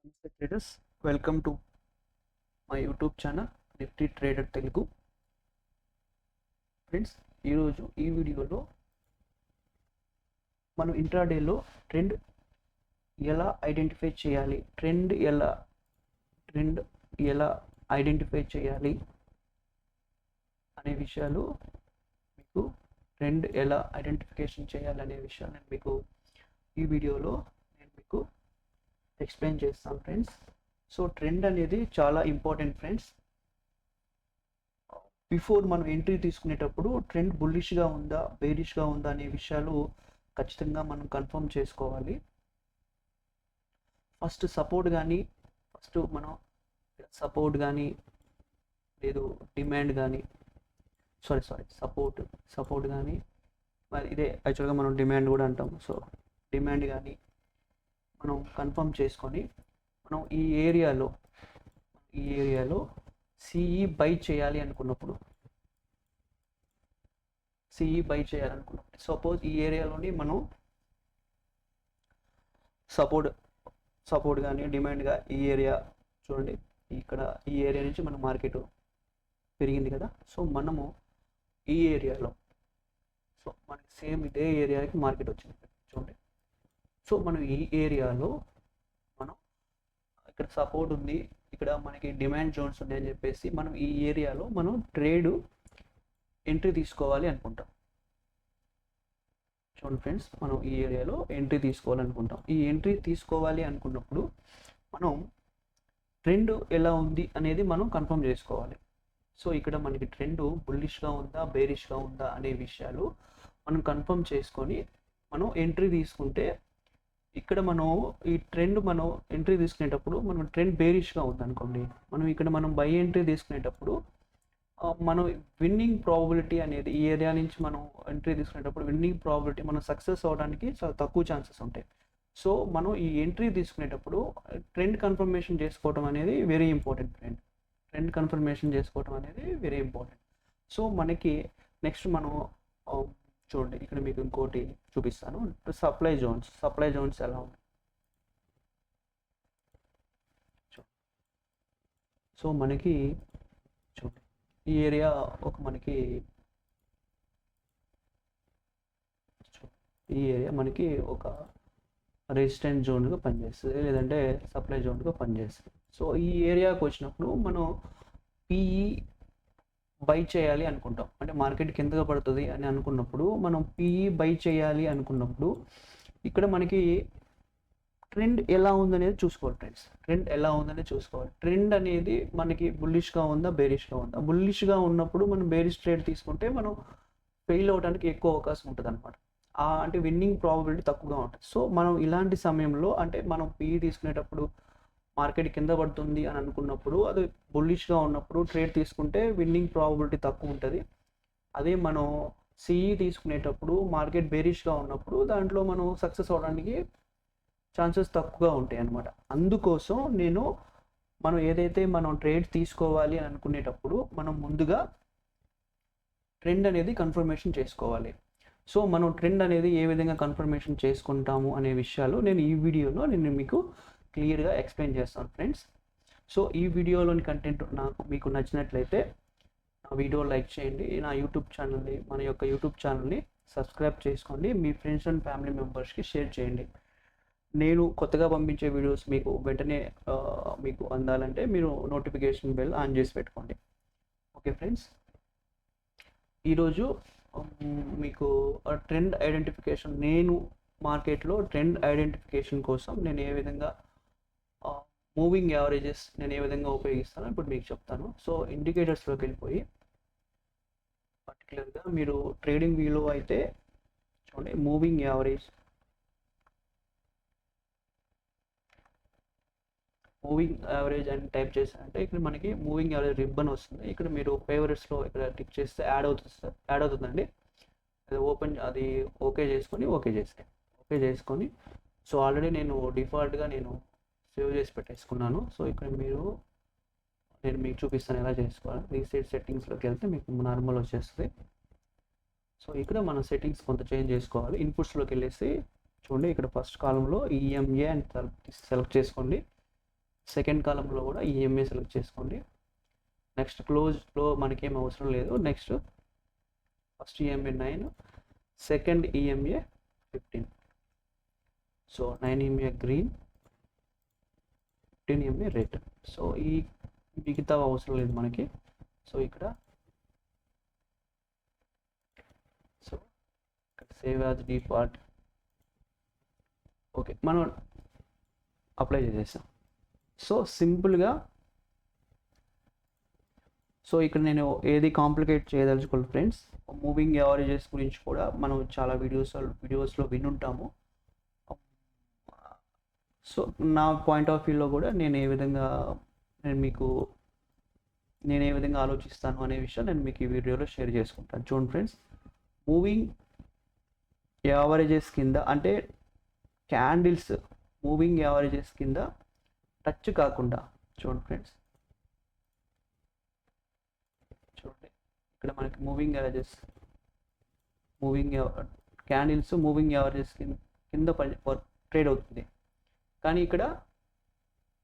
నమస్తే traders, welcome to my YouTube channel Nifty trader Telugu. Friends, ఈరోజు ఈ వీడియోలో మనం ఇంట్రాడేలో ట్రెండ్ ఎలా ఐడెంటిఫై చేయాలి, ట్రెండ్ ఎలా ఐడెంటిఫై చేయాలి అనే విషయాలు మీకు ట్రెండ్ ఎలా ఐడెంటిఫికేషన్ చేయాలి అనే విషయాలు నేను మీకు ఈ వీడియోలో మీకు ఎక్స్ప్లెయిన్ చేస్తాను ఫ్రెండ్స్. సో ట్రెండ్ అనేది చాలా ఇంపార్టెంట్ ఫ్రెండ్స్. బిఫోర్ మనం ఎంట్రీ తీసుకునేటప్పుడు ట్రెండ్ బుల్లిష్గా ఉందా బేరిష్గా ఉందా అనే విషయాలు ఖచ్చితంగా మనం కన్ఫర్మ్ చేసుకోవాలి. ఫస్ట్ సపోర్ట్ కానీ లేదు డిమాండ్ కానీ సపోర్ట్ కానీ మరి ఇదే యాక్చువల్గా మనం డిమాండ్ కూడా అంటాం. సో డిమాండ్ కానీ మనం కన్ఫర్మ్ చేసుకొని మనం ఈ ఏరియాలో సిఈ బై చేయాలనుకున్నప్పుడు సపోజ్ ఈ ఏరియాలోని మనం సపోర్ట్ కానీ డిమాండ్గా ఈ ఏరియా చూడండి, ఇక్కడ ఈ ఏరియా నుంచి మన మార్కెట్ పెరిగింది కదా. సో మనము ఈ ఏరియాలో మనకి సేమ్ ఇదే ఏరియాకి మార్కెట్ వచ్చింది చూడండి. సో మనం ఈ ఏరియాలో మనం ఇక్కడ సపోర్ట్ ఉంది, ఇక్కడ మనకి డిమాండ్ జోన్స్ ఉంది అని చెప్పేసి మనం ఈ ఏరియాలో మనం ట్రేడ్ ఎంట్రీ తీసుకోవాలి అనుకుంటాం. చూడండి ఫ్రెండ్స్, మనం ఈ ఏరియాలో ఎంట్రీ తీసుకోవాలనుకుంటాం. ఈ ఎంట్రీ తీసుకోవాలి అనుకున్నప్పుడు మనం ట్రెండ్ ఎలా ఉంది అనేది మనం కన్ఫర్మ్ చేసుకోవాలి. సో ఇక్కడ మనకి ట్రెండ్ బుల్లిష్గా ఉందా బేరిష్గా ఉందా అనే విషయాలు మనం కన్ఫర్మ్ చేసుకొని మనం ఎంట్రీ తీసుకుంటే, ఇక్కడ మనం ఈ ట్రెండ్ మనం ఎంట్రీ తీసుకునేటప్పుడు మనం ట్రెండ్ బేరిష్గా ఉందనుకోండి, మనం బై ఎంట్రీ తీసుకునేటప్పుడు మనం విన్నింగ్ ప్రాబిలిటీ అనేది ఈ ఏరియా నుంచి మనం ఎంట్రీ తీసుకునేటప్పుడు విన్నింగ్ ప్రాబిలిటీ మనం సక్సెస్ అవ్వడానికి చాలా తక్కువ ఛాన్సెస్ ఉంటాయి. సో మనం ఈ ఎంట్రీ తీసుకునేటప్పుడు ట్రెండ్ కన్ఫర్మేషన్ చేసుకోవడం అనేది వెరీ ఇంపార్టెంట్ సో మనకి నెక్స్ట్ మనం చూడండి, ఇక్కడ మీకు ఇంకోటి చూపిస్తాను. సప్లై జోన్స్ ఎలా ఉన్నాయి. సో మనకి చూడండి, ఈ ఏరియా మనకి ఒక రెసిస్టెంట్ జోన్గా పనిచేస్తుంది, లేదంటే సప్లై జోన్గా పనిచేస్తుంది. సో ఈ ఏరియాకి వచ్చినప్పుడు మనం పిఈ బై చేయాలి అనుకుంటాం, అంటే మార్కెట్ కిందగా పడుతుంది అని అనుకున్నప్పుడు మనం పిఈ బై చేయాలి అనుకున్నప్పుడు ఇక్కడ మనకి ట్రెండ్ ఎలా ఉందనేది చూసుకోవాలి ఫ్రెండ్స్. ట్రెండ్ అనేది మనకి బుల్లిష్గా ఉందా బేరిష్గా ఉందా. బుల్లిష్గా ఉన్నప్పుడు మనం బేరిష్ ట్రేడ్ తీసుకుంటే మనం ఫెయిల్ అవడానికి ఎక్కువ అవకాశం ఉంటుంది అనమాట. అంటే విన్నింగ్ ప్రాబబిలిటీ తక్కువగా ఉంటుంది. సో మనం ఇలాంటి సమయంలో అంటే మనం పిఈ తీసుకునేటప్పుడు మార్కెట్ కింద పడుతుంది అని అనుకున్నప్పుడు, అది బుల్లిష్గా ఉన్నప్పుడు ట్రేడ్ తీసుకుంటే విన్నింగ్ ప్రాబబిలిటీ తక్కువ ఉంటుంది. అదే మనం సిఈ తీసుకునేటప్పుడు మార్కెట్ బేరిష్గా ఉన్నప్పుడు దాంట్లో మనం సక్సెస్ అవడానికి ఛాన్సెస్ తక్కువగా ఉంటాయి అన్నమాట. అందుకోసం మనం ఏదైతే మనం ట్రేడ్ తీసుకోవాలి అని అనుకునేటప్పుడు మనం ముందుగా ట్రెండ్ అనేది కన్ఫర్మేషన్ చేసుకోవాలి. సో మనం ట్రెండ్ అనేది ఏ విధంగా కన్ఫర్మేషన్ చేసుకుంటాము అనే విషయాలు నేను ఈ వీడియోలో మీకు క్లియర్గా ఎక్స్ప్లెయిన్ చేస్తాను ఫ్రెండ్స్. సో ఈ వీడియోలోని కంటెంట్ మీకు నచ్చినట్లయితే నా వీడియో లైక్ చేయండి, మన యొక్క యూట్యూబ్ ఛానల్ని సబ్స్క్రైబ్ చేసుకోండి, మీ ఫ్రెండ్స్ అండ్ ఫ్యామిలీ మెంబర్స్కి షేర్ చేయండి. నేను కొత్తగా పంపించే వీడియోస్ మీకు వెంటనే మీకు అందాలంటే మీరు నోటిఫికేషన్ బెల్ ఆన్ చేసి పెట్టుకోండి. ఓకే ఫ్రెండ్స్, ఈరోజు మీకు ట్రెండ్ ఐడెంటిఫికేషన్, నేను మార్కెట్లో ట్రెండ్ ఐడెంటిఫికేషన్ కోసం నేను ఏ విధంగా మూవింగ్ యావరేజెస్ నేను ఏ విధంగా ఉపయోగిస్తానో ఇప్పుడు మీకు చెప్తాను. సో ఇండికేటర్స్లోకి వెళ్ళిపోయి పర్టికులర్గా మీరు ట్రేడింగ్ వ్యూలో అయితే చూడండి, మూవింగ్ యావరేజ్ అని టైప్ చేశారంటే ఇక్కడ మనకి మూవింగ్ యావరేజ్ రిబ్బన్ వస్తుంది. ఇక్కడ మీరు ఫేవరెట్స్లో ఇక్కడ టిక్ చేస్తే యాడ్ అవుతుందండి. అది ఓకే చేసుకొని సో ఆల్రెడీ నేను డిఫాల్ట్గా సేవ్ చేసి పెట్టేసుకున్నాను. సో ఇక్కడ నేను మీకు చూపిస్తాను ఎలా చేసుకోవాలి. రీసెట్ సెట్టింగ్స్లోకి వెళ్తే మీకు నార్మల్ వచ్చేస్తుంది. సో ఇక్కడ మన సెట్టింగ్స్ కొంత చేంజ్ చేసుకోవాలి. ఇన్పుట్స్లోకి వెళ్ళేసి చూడండి, ఇక్కడ ఫస్ట్ కాలంలో ఈఎంఏ అని సెలెక్ట్ చేసుకోండి. సెకండ్ కాలంలో కూడా ఈఎంఏ సెలెక్ట్ చేసుకోండి. నెక్స్ట్ క్లోజ్లో మనకేం అవసరం లేదు. Next first EMA 9, second EMA 15. So 9 EMA green, 15 EMA red. So ఈ మిగతా అవసరం లేదు మనకి. సో ఇక్కడ సేవ్ యాజ్ డిఫాల్ట్. ఓకే, మనం అప్లై చేసేసాం. సో సింపుల్గా, సో ఇక్కడ నేను ఏది కాంప్లికేట్ చేయదలుచుకోలేదు ఫ్రెండ్స్. మూవింగ్ యావరేజెస్ గురించి కూడా మనం చాలా వీడియోస్లో వినుంటాము. సో నా పాయింట్ ఆఫ్ వ్యూలో కూడా నేను ఏ విధంగా ఆలోచిస్తాను అనే విషయం నేను మీకు ఈ వీడియోలో షేర్ చేసుకుంటాను. చూడండి ఫ్రెండ్స్, మూవింగ్ యావరేజెస్ కింద అంటే క్యాండిల్స్ మూవింగ్ యావరేజెస్ కింద టచ్ కాకుండా, చూడండి ఫ్రెండ్స్, చూడండి ఇక్కడ మనకి క్యాండిల్స్ మూవింగ్ యావరేజెస్ కింద ట్రేడ్ అవుతుంది. కానీ ఇక్కడ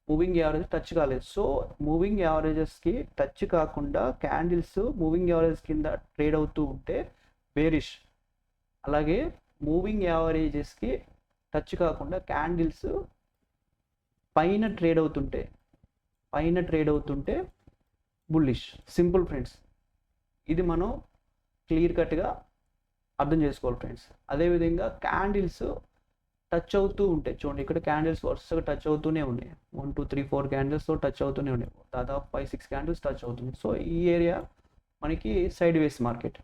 మూవింగ్ యావరేజ్ టచ్ కాలేదు. సో మూవింగ్ యావరేజెస్కి టచ్ కాకుండా క్యాండిల్స్ మూవింగ్ యావరేజ్ కింద ట్రేడ్ అవుతూ ఉంటే బేరిష్. అలాగే మూవింగ్ యావరేజెస్కి టచ్ కాకుండా క్యాండిల్స్ పైన ట్రేడ్ అవుతుంటే బుల్లిష్. సింపుల్ ఫ్రెండ్స్, ఇది మనం క్లియర్ కట్గా అర్థం చేసుకోవాలి ఫ్రెండ్స్. అదేవిధంగా క్యాండిల్స్ టచ్ అవుతూ ఉంటాయి. చూడండి ఇక్కడ క్యాండిల్స్ వరుసగా టచ్ అవుతూనే ఉన్నాయి. 1 2 3 4 క్యాండిల్స్తో టచ్ అవుతూనే ఉన్నాయి. దాదాపు 5 6 క్యాండిల్స్ టచ్ అవుతుంది. సో ఈ ఏరియా మనకి సైడ్ వేస్ మార్కెట్.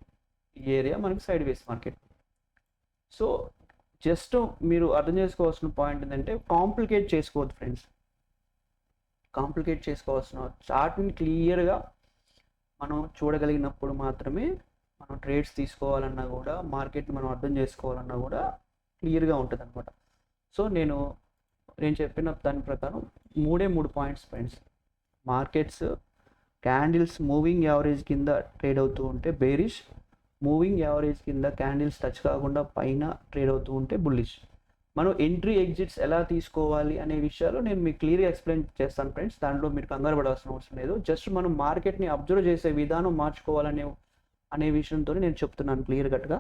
సో జస్ట్ మీరు అర్థం చేసుకోవాల్సిన పాయింట్ ఏంటంటే కాంప్లికేట్ చేసుకోవద్దు ఫ్రెండ్స్. చార్ట్ని క్లియర్గా మనం చూడగలిగినప్పుడు మాత్రమే మనం ట్రేడ్స్ తీసుకోవాలన్నా కూడా, మార్కెట్ని మనం అర్థం చేసుకోవాలన్నా కూడా క్లియర్గా ఉంటుంది అనమాట. సో నేను చెప్పిన దాని ప్రకారం 3 points friends. Markets candles moving average కింద ట్రేడ్ అవుతూ ఉంటే బేరిష్, మూవింగ్ యావరేజ్ కింద క్యాండిల్స్ టచ్ కాకుండా పైన ట్రేడ్ అవుతూ ఉంటే బుల్లిష్. మనం ఎంట్రీ ఎగ్జిట్స్ ఎలా తీసుకోవాలి అనే విషయాలు నేను మీకు క్లియర్గా ఎక్స్ప్లెయిన్ చేస్తాను ఫ్రెండ్స్. దాంట్లో మీరు కంగారు పడాల్సిన అవసరం లేదు. జస్ట్ మనం మార్కెట్ని అబ్జర్వ్ చేసే విధానం మార్చుకోవాలనే విషయంతో నేను చెప్తున్నాను క్లియర్ కట్గా.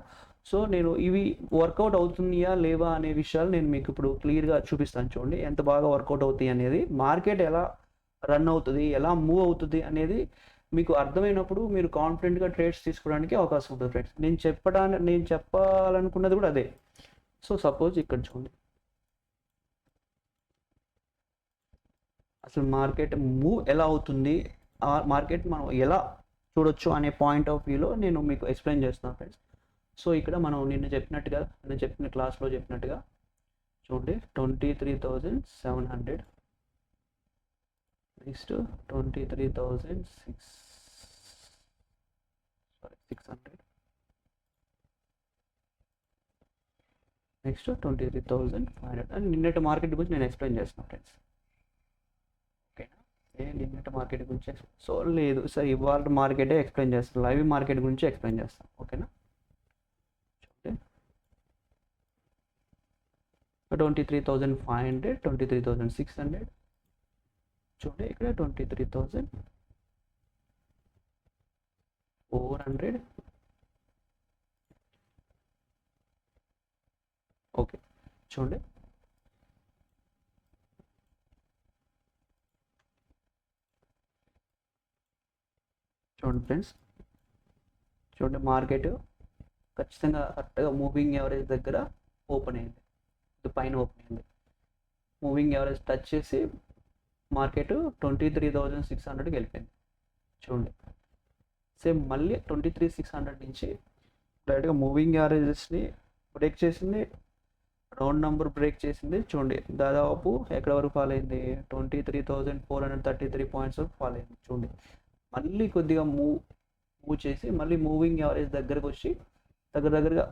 సో నేను ఇవి వర్కౌట్ అవుతున్నాయా లేవా అనే విషయాలు నేను మీకు ఇప్పుడు క్లియర్గా చూపిస్తాను. చూడండి ఎంత బాగా వర్కౌట్ అవుతాయి అనేది, మార్కెట్ ఎలా రన్ అవుతుంది, ఎలా మూవ్ అవుతుంది అనేది మీకు అర్థమైనప్పుడు మీరు కాన్ఫిడెంట్గా ట్రేడ్స్ తీసుకోవడానికి అవకాశం ఉంటుంది ఫ్రెండ్స్. నేను చెప్పాలనుకున్నది కూడా అదే. సో సపోజ్ ఇక్కడ చూడండి, అసలు మార్కెట్ మూవ్ ఎలా అవుతుంది, ఆ మార్కెట్ మనం ఎలా చూడొచ్చు అనే పాయింట్ ఆఫ్ వ్యూలో నేను మీకు ఎక్స్ప్లెయిన్ చేస్తున్నాను ఫ్రెండ్స్. సో ఇక్కడ మనం నేను చెప్పిన క్లాస్లో చెప్పినట్టుగా చూడండి 23,700, నెక్స్ట్ 23,600, నెక్స్ట్ 23,500 అండ్ నిన్నటి మార్కెట్ గురించి నేను ఎక్స్ప్లెయిన్ చేస్తున్నాను ఫ్రెండ్స్. ఓకేనా, నిన్నటి మార్కెట్ గురించి సో లేదు సార్ ఇవాళ మార్కెటే ఎక్స్ప్లెయిన్ చేస్తాను, లైవ్ మార్కెట్ గురించి ఎక్స్ప్లెయిన్ చేస్తాను. ఓకేనా, చూడండి 23,500, 23,600, చూడండి ఇక్కడ 23,400. ఓకే చూడండి, ఫ్రెండ్స్, చూడండి మార్కెట్ ఖచ్చితంగా కరెక్ట్గా మూవింగ్ యావరేజ్ దగ్గర ఓపెన్ అయింది, ఇది పైన ఓపెన్ అయింది. మూవింగ్ యావరేజ్ టచ్ చేసి మార్కెట్ 23,600కి వెళ్ళిపోయింది. చూడండి సేమ్ మళ్ళీ 23,600 నుంచి డైరెక్ట్గా మూవింగ్ యావరేజెస్ని బ్రేక్ చేసింది, రౌండ్ నెంబర్ బ్రేక్ చేసింది. చూడండి దాదాపు ఎక్కడ వరకు ఫాల్ అయింది, 23,433 పాయింట్స్ వరకు ఫాల్ అయింది. చూడండి మళ్ళీ కొద్దిగా మూవ్ చేసి మళ్ళీ మూవింగ్ యావరేజ్ దగ్గరకు వచ్చి దగ్గరగా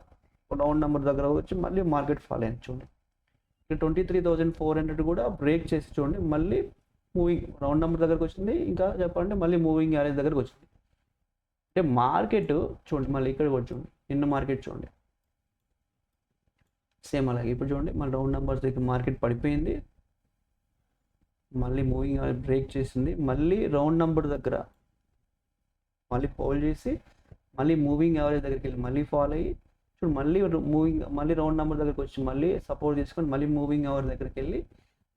రౌండ్ నెంబర్ దగ్గర వచ్చి మళ్ళీ మార్కెట్ ఫాల్ అయింది. చూడండి ఇక్కడ 23,400 కూడా బ్రేక్ చేసి చూడండి మళ్ళీ మూవింగ్ రౌండ్ నెంబర్ దగ్గరకు వచ్చింది. ఇంకా చెప్పాలంటే మళ్ళీ మూవింగ్ యావరేజ్ దగ్గరకు వచ్చింది. అంటే మార్కెట్ చూడండి మళ్ళీ ఇక్కడ కూడా చూడండి, నిన్న మార్కెట్ చూడండి సేమ్ అలాగే ఇప్పుడు చూడండి మన రౌండ్ నెంబర్స్ దగ్గర మార్కెట్ పడిపోయింది, మళ్ళీ మూవింగ్ యావరేజ్ బ్రేక్ చేసింది, మళ్ళీ రౌండ్ నెంబర్ దగ్గర మళ్ళీ హోల్డ్ చేసి మళ్ళీ మూవింగ్ యావరేజ్ దగ్గరికి వెళ్ళి మళ్ళీ ఫాలో అయ్యి చూడు మళ్ళీ రౌండ్ నెంబర్ దగ్గరికి వచ్చి మళ్ళీ సపోర్ట్ తీసుకొని మళ్ళీ మూవింగ్ యావరేజ్ దగ్గరికి వెళ్ళి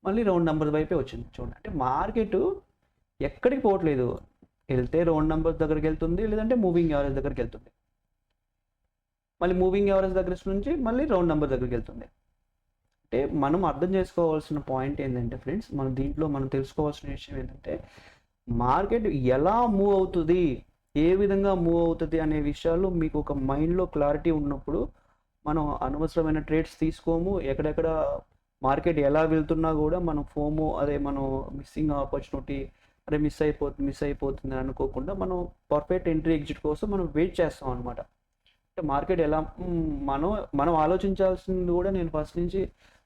మళ్ళీ రౌండ్ నెంబర్ వైపే వచ్చింది చూడండి. అంటే మార్కెట్ ఎక్కడికి పోవట్లేదు, వెళ్తే రౌండ్ నెంబర్ దగ్గరికి వెళ్తుంది, లేదంటే మూవింగ్ యావరేజ్ దగ్గరికి వెళ్తుంది, మళ్ళీ మూవింగ్ యావరేజ్ దగ్గర నుంచి మళ్ళీ రౌండ్ నెంబర్ దగ్గరికి వెళ్తుంది. అంటే మనం అర్థం చేసుకోవాల్సిన పాయింట్ ఏంటంటే ఫ్రెండ్స్, మనం తెలుసుకోవాల్సిన విషయం ఏంటంటే మార్కెట్ ఎలా మూవ్ అవుతుంది, ఏ విధంగా మూవ్ అవుతుంది అనే విషయాలు మీకు ఒక మైండ్లో క్లారిటీ ఉన్నప్పుడు మనం అనవసరమైన ట్రేడ్స్ తీసుకోము. ఎక్కడెక్కడ మార్కెట్ ఎలా వెళ్తున్నా కూడా మనం ఫోమో మనం మిస్సింగ్ ఆపర్చునిటీ మిస్ అయిపోతుంది అనుకోకుండా మనం పర్ఫెక్ట్ ఎంట్రీ ఎగ్జిట్ కోసం మనం వెయిట్ చేస్తాం అనమాట. అంటే మార్కెట్ ఎలా మనం ఆలోచించాల్సింది కూడా నేను ఫస్ట్ నుంచి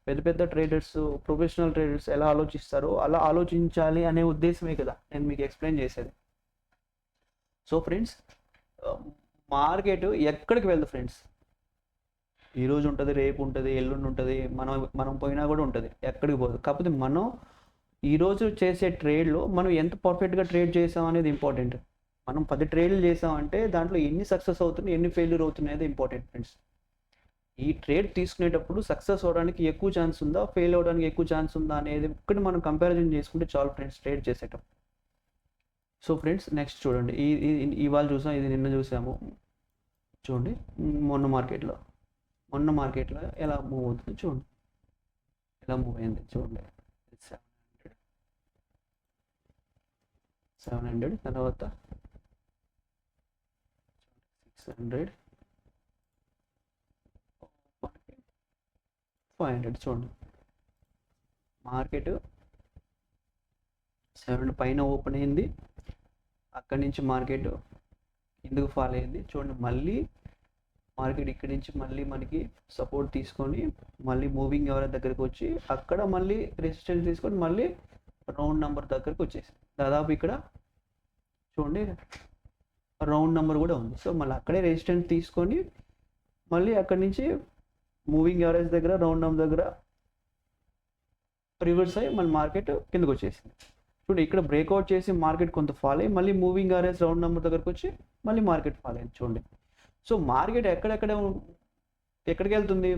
పెద్ద పెద్ద ట్రేడర్స్, ప్రొఫెషనల్ ట్రేడర్స్ ఎలా ఆలోచిస్తారో అలా ఆలోచించాలి అనే ఉద్దేశమే కదా నేను మీకు ఎక్స్ప్లెయిన్ చేసేది. సో ఫ్రెండ్స్, మార్కెట్ ఎక్కడికి వెళ్దు ఫ్రెండ్స్, ఈరోజు ఉంటుంది, రేపు ఉంటుంది, ఎల్లుండి ఉంటుంది, మనం పోయినా కూడా ఉంటుంది, ఎక్కడికి పోదు. కాకపోతే మనం ఈరోజు చేసే ట్రేడ్లో మనం ఎంత పర్ఫెక్ట్గా ట్రేడ్ చేసాం అనేది ఇంపార్టెంట్. మనం 10 ట్రేడ్లు చేసామంటే దాంట్లో ఎన్ని సక్సెస్ అవుతున్నాయి, ఎన్ని ఫెయిల్యూర్ అవుతున్నాయి అనేది ఇంపార్టెంట్ ఫ్రెండ్స్. ఈ ట్రేడ్ తీసుకునేటప్పుడు సక్సెస్ అవడానికి ఎక్కువ ఛాన్స్ ఉందా, ఫెయిల్ అవడానికి ఎక్కువ ఛాన్స్ ఉందా అనేది ఒక్కటి మనం కంపారిజన్ చేసుకుంటే చాలు ఫ్రెండ్స్ ట్రేడ్ చేసేటప్పుడు. సో ఫ్రెండ్స్, నెక్స్ట్ చూడండి, ఇవాళ చూసాం, ఇది నిన్న చూసాము. చూడండి మొన్న మార్కెట్లో ఎలా మూవ్ అవుతుంది చూడండి, ఎలా మూవ్ అయింది చూడండి. 700 తర్వాత 600 500 చూడండి. మార్కెట్ 7 పైన ఓపెన్ అయింది, అక్కడి నుంచి మార్కెట్ కిందకు ఫాల్ అయింది చూడండి. మళ్ళీ మార్కెట్ ఇక్కడి నుంచి మళ్ళీ మనకి సపోర్ట్ తీసుకొని మళ్ళీ మూవింగ్ యావరేజ్ దగ్గరికి వచ్చి అక్కడ మళ్ళీ రెసిస్టెన్స్ తీసుకొని మళ్ళీ రౌండ్ నెంబర్ దగ్గరికి వచ్చేసి దాదాపు ఇక్కడ చూడండి రౌండ్ నెంబర్ కూడా ఉంది. సో మళ్ళీ అక్కడే రెసిస్టెన్స్ తీసుకొని మళ్ళీ అక్కడి నుంచి మూవింగ్ యావరేజ్ దగ్గర రౌండ్ నెంబర్ దగ్గర రివర్స్ అయ్యి మళ్ళీ మార్కెట్ కిందకు వచ్చేసింది చూడండి. ఇక్కడ బ్రేక్అవుట్ చేసి మార్కెట్ కొంత ఫాల్ అయ్యి మళ్ళీ మూవింగ్ యావరేజ్ రౌండ్ నెంబర్ దగ్గరకు వచ్చి మళ్ళీ మార్కెట్ ఫాల్ అయింది చూడండి. సో మార్కెట్ ఎక్కడికి వెళ్తుంది,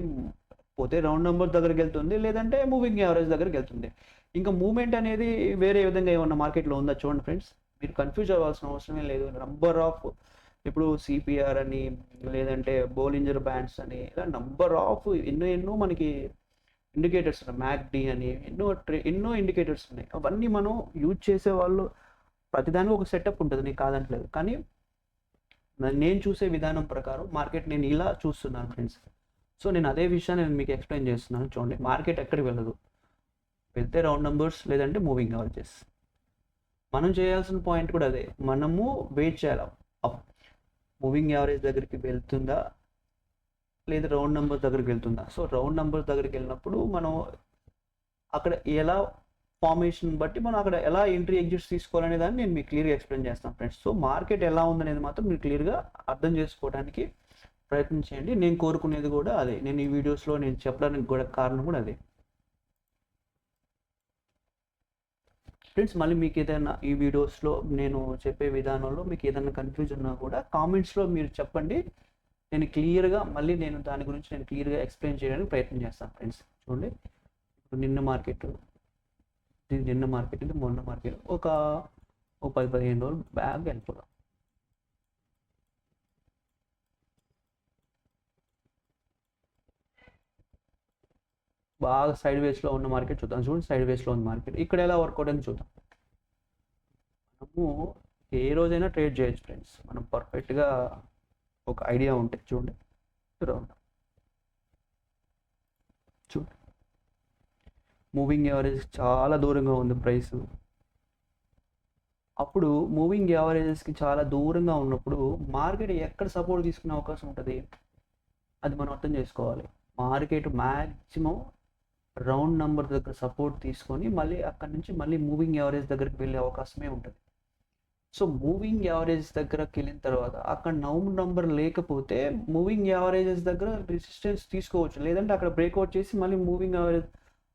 పోతే రౌండ్ నెంబర్ దగ్గరికి వెళ్తుంది, లేదంటే మూవింగ్ యావరేజ్ దగ్గరికి వెళ్తుంది. ఇంకా మూవ్మెంట్ అనేది వేరే విధంగా ఏమన్నా మార్కెట్లో ఉందా చూడండి ఫ్రెండ్స్. మీరు కన్ఫ్యూజ్ అవ్వాల్సిన అవసరమే లేదు. నంబర్ ఆఫ్ ఇప్పుడు సిపిఆర్ అని, లేదంటే బోలింజర్ బ్యాండ్స్ అని, ఇలా నంబర్ ఆఫ్ ఎన్నో మనకి ఇండికేటర్స్ ఉన్నాయి. మ్యాక్డి అని ఎన్నో ఇండికేటర్స్ ఉన్నాయి. అవన్నీ మనం యూజ్ చేసే వాళ్ళు ప్రతిదానికి ఒక సెటప్ ఉంటుంది, నీకు కాదంటలేదు. కానీ నేను చూసే విధానం ప్రకారం మార్కెట్ నేను ఇలా చూస్తున్నాను ఫ్రెండ్స్. సో నేను అదే విషయాన్ని నేను మీకు ఎక్స్ప్లెయిన్ చేస్తున్నాను చూడండి. మార్కెట్ ఎక్కడికి వెళ్ళదు, వెళ్తే రౌండ్ నెంబర్స్ లేదంటే మూవింగ్ యావరేజెస్. మనం చేయాల్సిన పాయింట్ కూడా అదే, మనము వెయిట్ చేయాలి. మూవింగ్ యావరేజ్ దగ్గరికి వెళ్తుందా లేదా రౌండ్ నెంబర్ దగ్గరికి వెళ్తుందా. సో రౌండ్ నెంబర్ దగ్గరికి వెళ్ళినప్పుడు మనం అక్కడ ఎలా ఫార్మేషన్ బట్టి మనం అక్కడ ఎలా ఎంట్రీ ఎగ్జిట్స్ తీసుకోవాలనే దాన్ని నేను మీకు క్లియర్గా ఎక్స్ప్లెయిన్ చేస్తాను ఫ్రెండ్స్. సో మార్కెట్ ఎలా ఉందనేది మాత్రం మీరు క్లియర్గా అర్థం చేసుకోవడానికి ప్రయత్నం చేయండి. నేను కోరుకునేది కూడా అదే, నేను ఈ వీడియోస్లో నేను చెప్పడానికి కూడా కారణం కూడా అదే ఫ్రెండ్స్. మళ్ళీ మీకు ఏదైనా ఈ వీడియోస్లో నేను చెప్పే విధానంలో మీకు ఏదైనా కన్ఫ్యూజన్ ఉన్నా కూడా కామెంట్స్లో మీరు చెప్పండి. నేను క్లియర్గా మళ్ళీ దాని గురించి నేను క్లియర్గా ఎక్స్ప్లెయిన్ చేయడానికి ప్రయత్నం చేస్తాను ఫ్రెండ్స్. చూడండి, ఇప్పుడు నిన్న మార్కెట్ ఇది మొన్న మార్కెట్ ఒక 10-15 రోజులు బ్యాక్ వెళ్ళిపోదాం. బాగా సైడ్ వేస్లో ఉన్న మార్కెట్ చూద్దాం. చూడండి, సైడ్ వేస్లో ఉన్న మార్కెట్ ఇక్కడ ఎలా వర్కౌట్ అని చూద్దాం. మనము ఏ రోజైనా ట్రేడ్ చేయొచ్చు ఫ్రెండ్స్, మనం పర్ఫెక్ట్గా ఒక ఐడియా ఉంటే. చూడండి చూడండి, మూవింగ్ యావరేజ్ చాలా దూరంగా ఉంది ప్రైస్. అప్పుడు మూవింగ్ యావరేజెస్కి చాలా దూరంగా ఉన్నప్పుడు మార్కెట్ ఎక్కడ సపోర్ట్ తీసుకునే అవకాశం ఉంటుంది, అది మనం అర్థం చేసుకోవాలి. మార్కెట్ మ్యాక్సిమం రౌండ్ నెంబర్ దగ్గర సపోర్ట్ తీసుకొని మళ్ళీ అక్కడి నుంచి మళ్ళీ మూవింగ్ యావరేజ్ దగ్గరికి వెళ్ళే అవకాశమే ఉంటుంది. సో మూవింగ్ యావరేజ్ దగ్గరకు వెళ్ళిన తర్వాత అక్కడ రౌండ్ నెంబర్ లేకపోతే మూవింగ్ యావరేజెస్ దగ్గర రెసిస్టెన్స్ తీసుకోవచ్చు, లేదంటే అక్కడ బ్రేక్అవుట్ చేసి మళ్ళీ మూవింగ్ యావరేజ్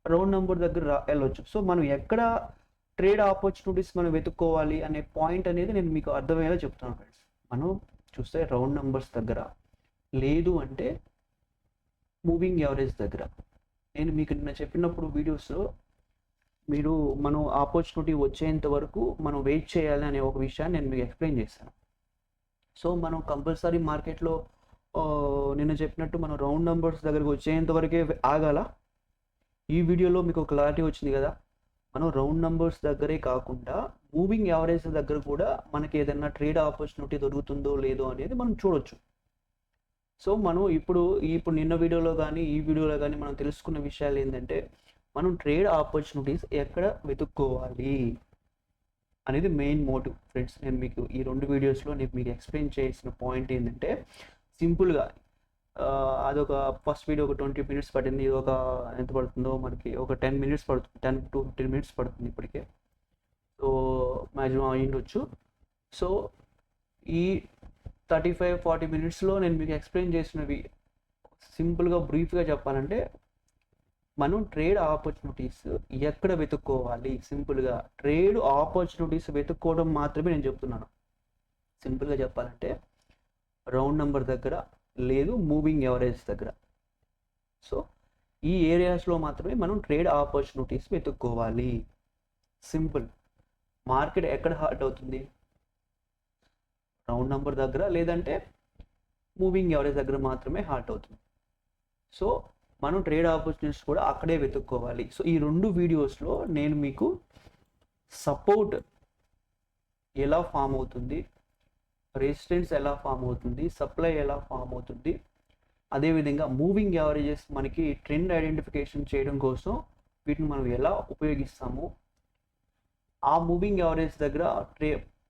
రౌండ్ నెంబర్ దగ్గర వెళ్ళవచ్చు. సో మనం ఎక్కడ ట్రేడ్ ఆపర్చునిటీస్ మనం వెతుక్కోవాలి అనే పాయింట్ అనేది నేను మీకు అర్థమయ్యేలా చెప్తున్నాను ఫ్రెండ్స్. మనం చూస్తే రౌండ్ నెంబర్స్ దగ్గర, లేదు అంటే మూవింగ్ యావరేజ్ దగ్గర. నేను మీకు నిన్న చెప్పినప్పుడు వీడియోస్లో మీరు మనం ఆపర్చునిటీ వచ్చేంత వరకు మనం వెయిట్ చేయాలి అనే ఒక విషయాన్ని నేను మీకు ఎక్స్ప్లెయిన్ చేశాను. సో మనం కంపల్సరీ మార్కెట్లో నిన్న చెప్పినట్టు మనం రౌండ్ నెంబర్స్ దగ్గరకు వచ్చేంత వరకే ఆగాల. ఈ వీడియోలో మీకు క్లారిటీ వచ్చింది కదా. మనం రౌండ్ నెంబర్స్ దగ్గరే కాకుండా మూవింగ్ యావరేజ్ దగ్గర కూడా మనకి ఏదైనా ట్రేడ్ ఆపర్చునిటీ దొరుకుతుందో లేదో అనేది మనం చూడొచ్చు. సో మనం ఇప్పుడు నిన్న వీడియోలో కానీ ఈ వీడియోలో కానీ మనం తెలుసుకున్న విషయాలు ఏంటంటే, మనం ట్రేడ్ ఆపర్చునిటీస్ ఎక్కడ వెతుక్కోవాలి అనేది మెయిన్ మోటివ్ ఫ్రెండ్స్. నేను మీకు ఈ 2 వీడియోస్లో నేను మీకు ఎక్స్ప్లెయిన్ చేసిన పాయింట్ ఏంటంటే, సింపుల్గా అదొక ఫస్ట్ వీడియో ఒక 20 minutes పట్టింది. ఇది ఒక ఎంత పడుతుందో మనకి ఒక 10 minutes పడుతుంది, 10 to 15 minutes పడుతుంది ఇప్పటికే. So maximum అయ్యిండొచ్చు. సో ఈ 35-40 minutesలో నేను మీకు ఎక్స్ప్లెయిన్ చేసినవి సింపుల్గా బ్రీఫ్గా చెప్పాలంటే, మనం ట్రేడ్ ఆపర్చునిటీస్ ఎక్కడ వెతుక్కోవాలి, సింపుల్గా ట్రేడ్ ఆపర్చునిటీస్ వెతుక్కోవడం మాత్రమే నేను చెప్తున్నాను. సింపుల్గా చెప్పాలంటే రౌండ్ నెంబర్ దగ్గర, లేదు మూవింగ్ యావరేజ్ దగ్గర. సో ఈ ఏరియాస్లో మాత్రమే మనం ట్రేడ్ ఆపర్చునిటీస్ వెతుక్కోవాలి. సింపుల్. మార్కెట్ ఎక్కడ హార్ట్ అవుతుంది? రౌండ్ నెంబర్ దగ్గర, లేదంటే మూవింగ్ యావరేజ్ దగ్గర మాత్రమే హార్ట్ అవుతుంది. సో మనం ట్రేడ్ ఆపర్చునిటీస్ కూడా అక్కడే వెతుక్కోవాలి. సో ఈ 2 వీడియోస్లో నేను మీకు సపోర్ట్ ఎలా ఫామ్ అవుతుంది, రెసిస్టెన్స్ ఎలా ఫామ్ అవుతుంది, సప్లై ఎలా ఫామ్ అవుతుంది, అదేవిధంగా మూవింగ్ యావరేజెస్ మనకి ట్రెండ్ ఐడెంటిఫికేషన్ చేయడం కోసం వీటిని మనం ఎలా ఉపయోగిస్తాము, ఆ మూవింగ్ యావరేజ్ దగ్గర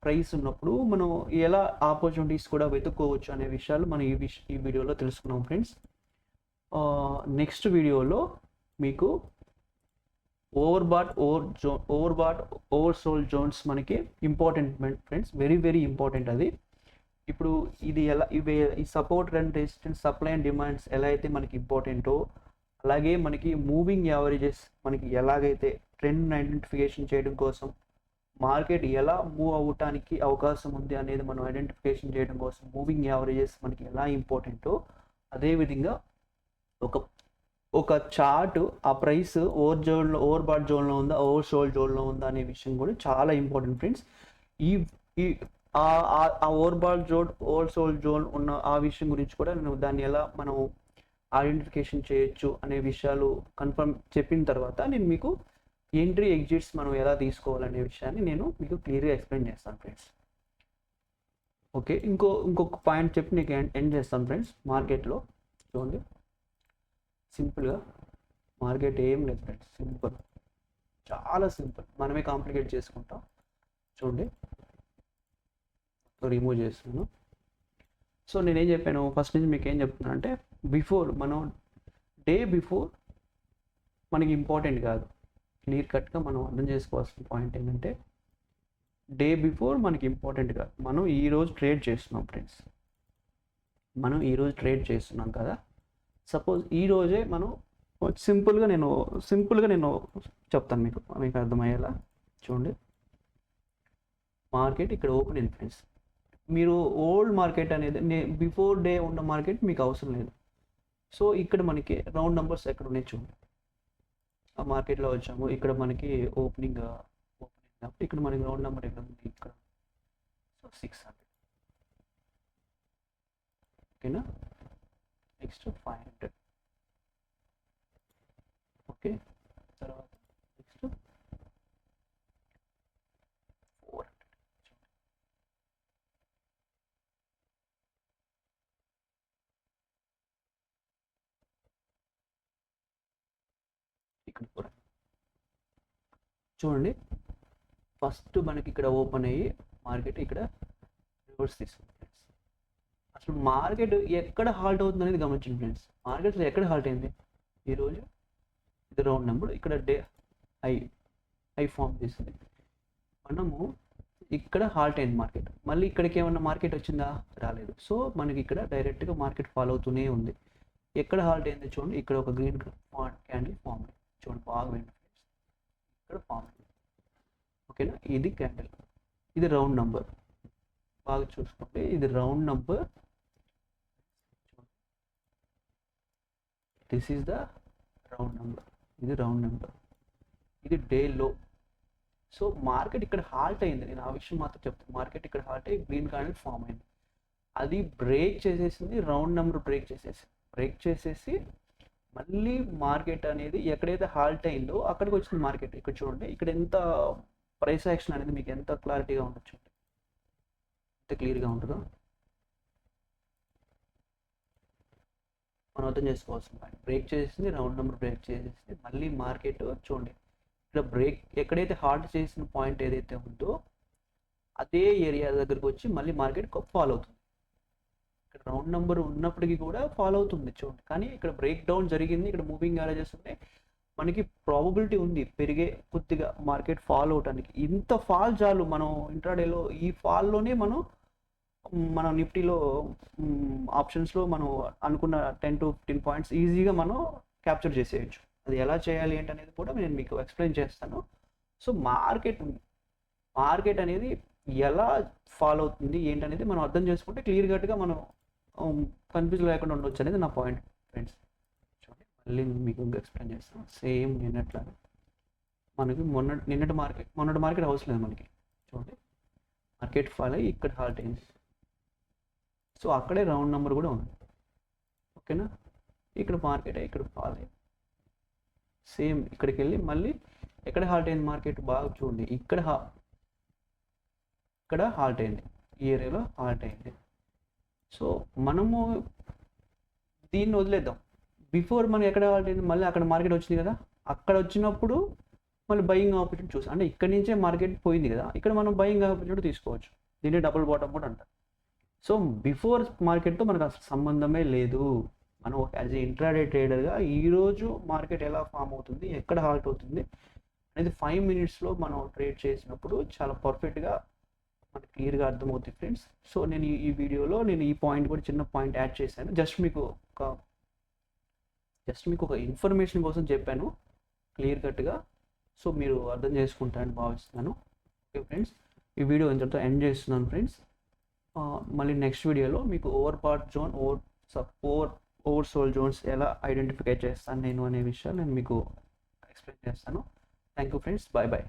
ప్రైస్ ఉన్నప్పుడు మనం ఎలా ఆపర్చునిటీస్ కూడా వెతుక్కోవచ్చు అనే విషయాలు మనం ఈ వీడియోలో తెలుసుకున్నాం ఫ్రెండ్స్. నెక్స్ట్ వీడియోలో మీకు ఓవర్ సోల్డ్ జోన్స్ మనకి important friends, very very important. అది ఇప్పుడు ఇది ఎలా ఈ support and resistance, supply and demands ఎలా అయితే మనకి ఇంపార్టెంటో, అలాగే మనకి మూవింగ్ యావరేజెస్ మనకి ఎలాగైతే ట్రెండ్ ఐడెంటిఫికేషన్ చేయడం కోసం, మార్కెట్ ఎలా మూవ్ అవ్వటానికి అవకాశం ఉంది అనేది మనం ఐడెంటిఫికేషన్ చేయడం కోసం మూవింగ్ యావరేజెస్ మనకి ఎలా ఇంపార్టెంటో, అదేవిధంగా ఒక చార్ట్ ఆ ప్రైస్ ఓవర్ బాట్ జోన్లో ఉందా, ఓవర్ సోల్డ్ జోన్లో ఉందా అనే విషయం కూడా చాలా ఇంపార్టెంట్ ఫ్రెండ్స్. ఆ over bat zone, over sold zone ఉన్న ఆ విషయం గురించి కూడా నేను దాన్ని ఎలా మనం ఐడెంటిఫికేషన్ చేయొచ్చు అనే విషయాలు కన్ఫర్మ్ చెప్పిన తర్వాత నేను మీకు ఎంట్రీ ఎగ్జిట్స్ మనం ఎలా తీసుకోవాలనే విషయాన్ని నేను మీకు క్లియర్గా ఎక్స్ప్లెయిన్ చేస్తాను ఫ్రెండ్స్. ఓకే, ఇంకొక పాయింట్ చెప్పి నీకు ఎండ్ చేస్తాను ఫ్రెండ్స్. మార్కెట్లో చూడండి, సింపుల్గా మార్కెట్ ఏం లేదు ఫ్రెండ్స్, సింపుల్, చాలా సింపుల్. మనమే కాంప్లికేట్ చేసుకుంటాం. చూడండి, రిమూవ్ చేస్తున్నాను. సో నేనేం చెప్పాను ఫస్ట్ నుంచి మీకు ఏం చెప్తున్నాను అంటే, డే బిఫోర్ మనకి ఇంపార్టెంట్ కాదు. క్లియర్ కట్గా మనం అర్థం చేసుకోవాల్సిన పాయింట్ ఏంటంటే, డే బిఫోర్ మనకి ఇంపార్టెంట్ కాదు. మనం ఈరోజు ట్రేడ్ చేస్తున్నాం ఫ్రెండ్స్, మనం ఈరోజు ట్రేడ్ చేస్తున్నాం కదా. సపోజ్ ఈరోజే మనం సింపుల్గా నేను చెప్తాను మీకు అర్థమయ్యేలా. చూడండి, మార్కెట్ ఇక్కడ ఓపెన్ అయింది ఫ్రెండ్స్. మీరు ఓల్డ్ మార్కెట్ అనేది బిఫోర్ డే ఉన్న మార్కెట్ మీకు అవసరం లేదు. సో ఇక్కడ మనకి రౌండ్ నెంబర్స్ ఎక్కడ ఉన్నాయి చూడండి. ఆ మార్కెట్లో వచ్చాము, ఇక్కడ మనకి ఓపెనింగ్ ఇక్కడ మనకి రౌండ్ నెంబర్ ఎక్కడ ఉంది, ఇక్కడ. సో 600. ఓకేనా. నెక్స్ట్ 500. ఓకే, తర్వాత నెక్స్ట్ 400. ఇక్కడ 400. చూడండి, ఫస్ట్ మనకి ఇక్కడ ఓపెన్ అయ్యి మార్కెట్ ఇక్కడ రివర్స్ తీసుకుంది ఫ్రెండ్స్. అసలు మార్కెట్ ఎక్కడ హాల్ట్ అవుతుంది అనేది గమనించండి ఫ్రెండ్స్. మార్కెట్ ఎక్కడ హాల్ట్ అయింది ఈరోజు? ఇది రౌండ్ నెంబర్, ఇక్కడ డే హై ఫామ్ చేసింది. మనము ఇక్కడ హాల్ట్ అయింది మార్కెట్. మళ్ళీ ఇక్కడికి ఏమన్నా మార్కెట్ వచ్చిందా? రాలేదు. సో మనకి ఇక్కడ డైరెక్ట్గా మార్కెట్ ఫాలో అవుతూనే ఉంది. ఎక్కడ హాల్ట్ అయింది చూడండి, ఇక్కడ ఒక గ్రీన్ క్యాండిల్ ఫామ్ అయింది. చూడండి, బాగా విండి ఫ్రెండ్స్, ఇక్కడ ఫామ్ అయింది. ఓకేనా, ఇది క్యాండిల్, ఇది రౌండ్ నెంబర్. బాగా చూసుకోండి, ఇది round number, this is the round number, ఇది రౌండ్ నెంబర్, ఇది డే లో. సో మార్కెట్ ఇక్కడ హాల్ట్ అయింది, నేను ఆ విషయం మాత్రం చెప్తాను. మార్కెట్ ఇక్కడ హాల్ట్ అయ్యి గ్రీన్ క్యాండిల్ ఫామ్ అయింది, అది బ్రేక్ చేసేసింది, రౌండ్ నెంబర్ బ్రేక్ చేసేసి మళ్ళీ మార్కెట్ అనేది ఎక్కడైతే హాల్ట్ అయిందో అక్కడికి వచ్చింది మార్కెట్. ఇక్కడ చూడండి, ఇక్కడ ఎంత ప్రైస్ యాక్షన్ అనేది మీకు ఎంత క్లారిటీగా ఉండొచ్చు, ఎంత క్లియర్గా ఉంటుందో మనం అర్థం చేసుకోవాల్సిన పాయింట్. బ్రేక్ చేసేసింది, రౌండ్ నెంబర్ బ్రేక్ చేసేసింది, మళ్ళీ మార్కెట్ చూడండి ఇక్కడ బ్రేక్, ఎక్కడైతే హాల్ట్ చేసిన పాయింట్ ఏదైతే ఉందో అదే ఏరియా దగ్గరికి వచ్చి మళ్ళీ మార్కెట్ ఫాలో అవుతుంది. ఇక్కడ రౌండ్ నెంబర్ ఉన్నప్పటికీ కూడా ఫాలో అవుతుంది చూడండి, కానీ ఇక్కడ బ్రేక్ డౌన్ జరిగింది, ఇక్కడ మూవింగ్ యావరేజెస్ ఉన్నాయి, మనకి ప్రాబబిలిటీ ఉంది పెరిగే కొద్దిగా మార్కెట్ ఫాల్ అవటానికి. ఇంత ఫాల్ చాలు మనం ఇంట్రాడేలో, ఈ ఫాల్లోనే మనం నిఫ్టీలో ఆప్షన్స్లో మనం అనుకున్న 10 to 15 పాయింట్స్ ఈజీగా మనం క్యాప్చర్ చేసేయచ్చు. అది ఎలా చేయాలి ఏంటనేది కూడా నేను మీకు ఎక్స్ప్లెయిన్ చేస్తాను. సో మార్కెట్ అనేది ఎలా ఫాలో అవుతుంది ఏంటనేది మనం అర్థం చేసుకుంటే క్లియర్ కట్గా మనం కన్ఫ్యూజ్ లేకుండా ఉండొచ్చు అనేది నా పాయింట్ ఫ్రెండ్స్. చూడండి, మళ్ళీ మీకు ఎక్స్ప్లెయిన్ చేస్తాను. సేమ్ నిన్నట్లాగా మనకి మొన్నటి మార్కెట్ హౌస్ లేదు మనకి. చూడండి, మార్కెట్ ఫాల్ అయ్యి ఇక్కడ హాల్ట్ అయింది, సో అక్కడే రౌండ్ నెంబర్ కూడా ఉంది. ఓకేనా, ఇక్కడ మార్కెట్ ఇక్కడ ఫాల్ అయింది, సేమ్ ఇక్కడికి వెళ్ళి మళ్ళీ ఎక్కడ హాల్ట్ అయింది మార్కెట్, బాగా చూడండి, ఇక్కడ హాల్ట్ అయింది, ఈ ఏరియాలో హాల్ట్ అయింది. సో మనము దీన్ని వదిలేద్దాం. బిఫోర్ మనం ఎక్కడ హాల్ట్ అయింది, మళ్ళీ అక్కడ మార్కెట్ వచ్చింది కదా, అక్కడ వచ్చినప్పుడు మళ్ళీ బయింగ్ ఆపర్చునిటీ చూసి, అంటే ఇక్కడి నుంచే మార్కెట్ పోయింది కదా, ఇక్కడ మనం బయింగ్ ఆపర్చునిటీ తీసుకోవచ్చు. దీన్ని డబుల్ బాటమ్ కూడా అంటారు. సో బిఫోర్ మార్కెట్తో మనకు అసలు సంబంధమే లేదు. మనం యాజ్ ఏ ఇంట్రాడే ట్రేడర్గా ఈరోజు మార్కెట్ ఎలా ఫామ్ అవుతుంది, ఎక్కడ హాల్ట్ అవుతుంది అనేది 5 minutesలో మనం ట్రేడ్ చేసినప్పుడు చాలా పర్ఫెక్ట్గా మనకు క్లియర్గా అర్థమవుతుంది ఫ్రెండ్స్. సో నేను ఈ వీడియోలో నేను ఈ పాయింట్ కూడా చిన్న పాయింట్ యాడ్ చేశాను, జస్ట్ మీకు ఒక ఇన్ఫర్మేషన్ కోసం చెప్పాను క్లియర్ కట్గా. సో మీరు అర్థం చేసుకుంటారని భావిస్తున్నాను. ఓకే ఫ్రెండ్స్, ఈ వీడియో ఇంతటితో ఎండ్ చేస్తున్నాను ఫ్రెండ్స్. మళ్ళీ నెక్స్ట్ వీడియోలో మీకు overbought zone, over sold zones ఎలా ఐడెంటిఫై చేస్తాను నేను అనే విషయాలు నేను మీకు ఎక్స్ప్లెయిన్ చేస్తాను. Thank you friends, bye bye.